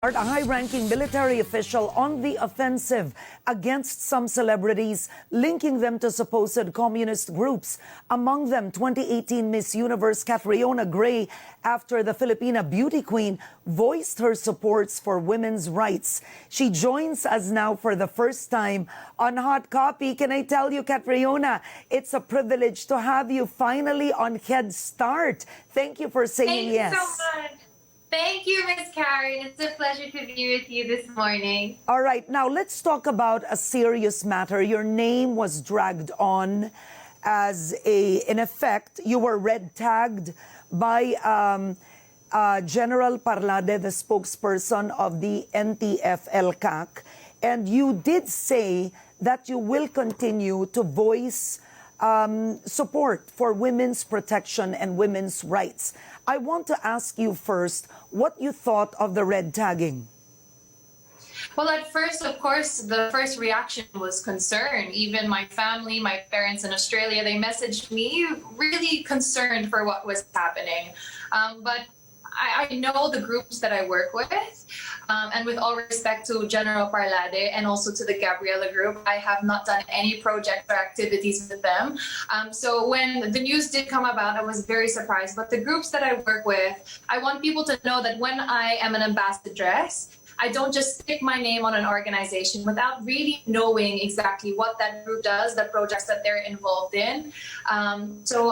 A high-ranking military official on the offensive against some celebrities, linking them to supposed communist groups. Among them, 2018 Miss Universe Catriona Gray, after the Filipina beauty queen voiced her supports for women's rights. She joins us now for the first time on Hot Copy. Can I tell you, Catriona, it's a privilege to have you finally on Head Start. Thank you for saying yes. Thank you so much. Thank you, Ms. Karen. It's a pleasure to be with you this morning. All right, now let's talk about a serious matter. Your name was dragged on as in effect, you were red tagged by General Parlade, the spokesperson of the NTF-LCAC, and you did say that you will continue to voice support for women's protection and women's rights. I want to ask you first what you thought of the red tagging. Well, at first, of course, the first reaction was concern. Even my family, my parents in Australia, they messaged me really concerned for what was happening. But I know the groups that I work with, and with all respect to General Parlade and also to the Gabriela group, I have not done any projects or activities with them. So when the news did come about, I was very surprised. But the groups that I work with, I want people to know that when I am an ambassadress, I don't just stick my name on an organization without really knowing exactly what that group does, the projects that they're involved in. So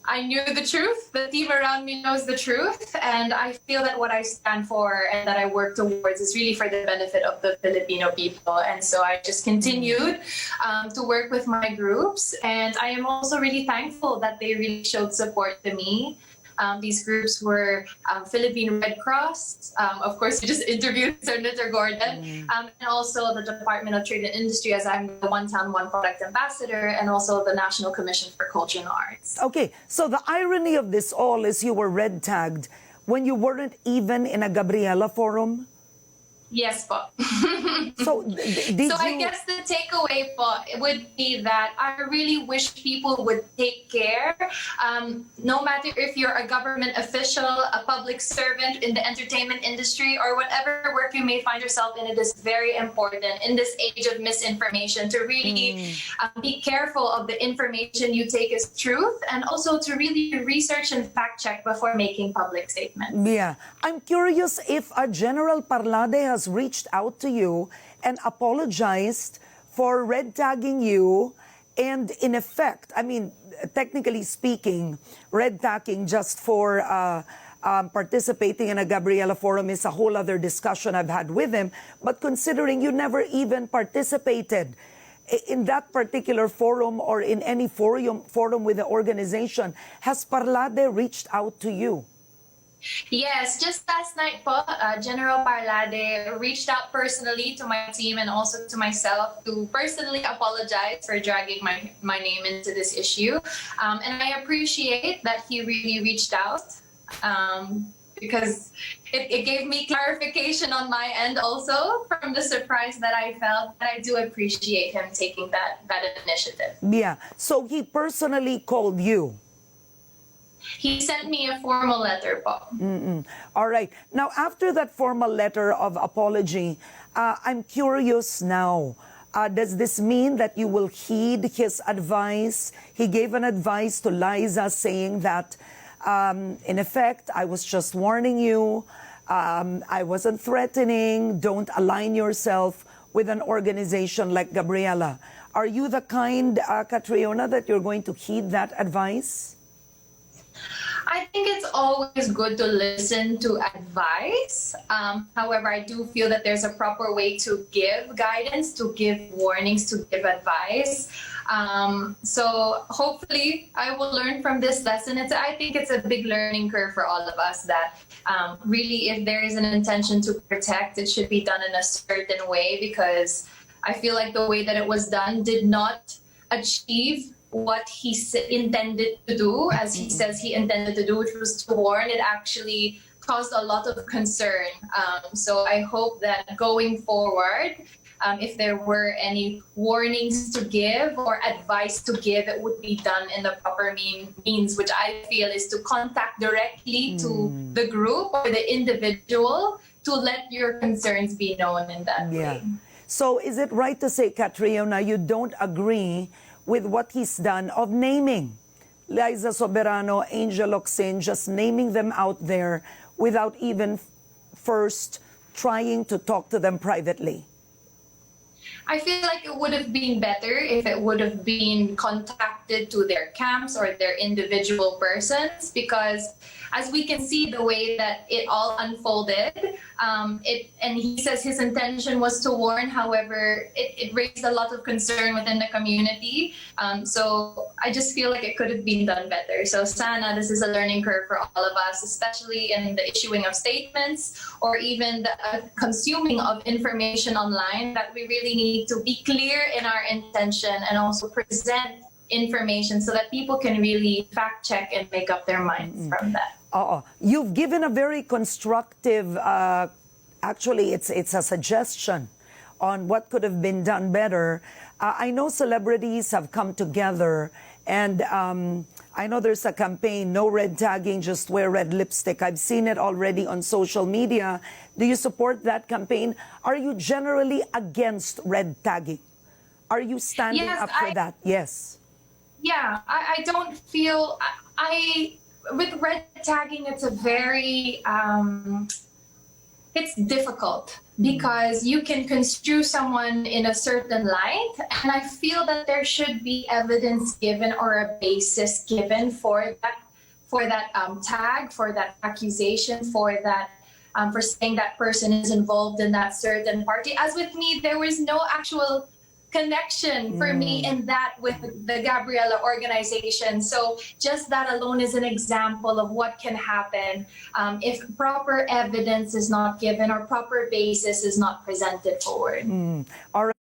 I knew the truth. The team around me knows the truth. And I feel that what I stand for and that I work towards is really for the benefit of the Filipino people. And so I just continued to work with my groups. And I am also really thankful that they really showed support to me. These groups were Philippine Red Cross, of course, you just interviewed Senator Gordon, and also the Department of Trade and Industry, as I'm the One Town, One Product Ambassador, and also the National Commission for Culture and Arts. Okay, so the irony of this all is you were red tagged when you weren't even in a Gabriela forum? Yes, po. So I guess the takeaway po would be that I really wish people would take care. No matter if you're a government official, a public servant in the entertainment industry, or whatever work you may find yourself in, it is very important in this age of misinformation to really be careful of the information you take as truth, and also to really research and fact check before making public statements. Yeah. I'm curious if a General Parlade has reached out to you and apologized for red tagging you, and in effect, I mean, technically speaking, red tagging just for participating in a Gabriela forum is a whole other discussion I've had with him. But considering you never even participated in that particular forum or in any forum with the organization, has Parlade reached out to you? Yes, just last night po, General Parlade reached out personally to my team and also to myself to personally apologize for dragging my name into this issue. And I appreciate that he really reached out because it gave me clarification on my end also from the surprise that I felt. And I do appreciate him taking that initiative. Yeah, so he personally called you? He sent me a formal letter po. All right. Now, after that formal letter of apology, I'm curious now, does this mean that you will heed his advice? He gave an advice to Liza saying that, in effect, I was just warning you, I wasn't threatening, don't align yourself with an organization like Gabriela. Are you the kind, Catriona, that you're going to heed that advice? I think it's always good to listen to advice. However, I do feel that there's a proper way to give guidance, to give warnings, to give advice. So hopefully I will learn from this lesson. I think it's a big learning curve for all of us that really if there is an intention to protect, it should be done in a certain way, because I feel like the way that it was done did not achieve what he intended to do, as he says he intended to do, which was to warn. It actually caused a lot of concern. So I hope that going forward, if there were any warnings to give or advice to give, it would be done in the proper means, which I feel is to contact directly to the group or the individual to let your concerns be known in that way. So is it right to say, Catriona, you don't agree with what he's done of naming Liza Soberano, Angel Locsin, just naming them out there without even first trying to talk to them privately? I feel like it would have been better if it would have been contacted to their camps or their individual persons, because as we can see the way that it all unfolded, and he says his intention was to warn, however, it raised a lot of concern within the community. So I just feel like it could have been done better. So sana, this is a learning curve for all of us, especially in the issuing of statements or even the consuming of information online, that we really need to be clear in our intention and also present information so that people can really fact check and make up their minds from that. You've given a very constructive, actually it's a suggestion on what could have been done better. I know celebrities have come together, and I know there's a campaign, no red tagging, just wear red lipstick. I've seen it already on social media. Do you support that campaign? Are you generally against red tagging? Are you standing up for that? Yes. Yeah, I don't feel, with red tagging, it's a very, it's difficult because you can construe someone in a certain light, and I feel that there should be evidence given or a basis given for that tag, for that accusation, for that, for saying that person is involved in that certain party. As with me, there was no actual connection for me in that with the Gabriela organization. So just that alone is an example of what can happen if proper evidence is not given or proper basis is not presented forward. All right.